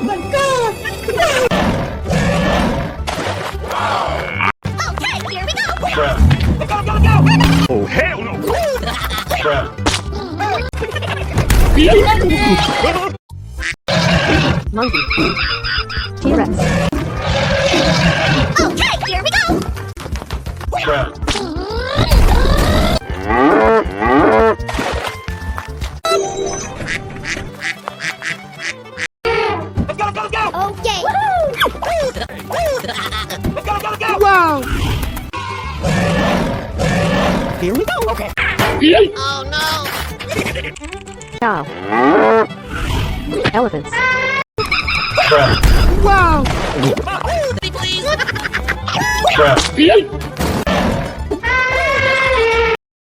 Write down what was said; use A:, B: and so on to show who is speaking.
A: my God!
B: Okay, here we go!
C: Trap.
B: Go, go, go!
C: Oh, hell no! Trap.
A: Monkey. T-Rex.
B: Okay, here we go!
C: Trap.
B: Go, go, go! Okay! Go, go, go!
A: Wow!
C: Here we go. Okay.
B: Oh no!
A: Cow. Elephants.
C: Trap.
A: Wow!
B: Please!
C: Trap.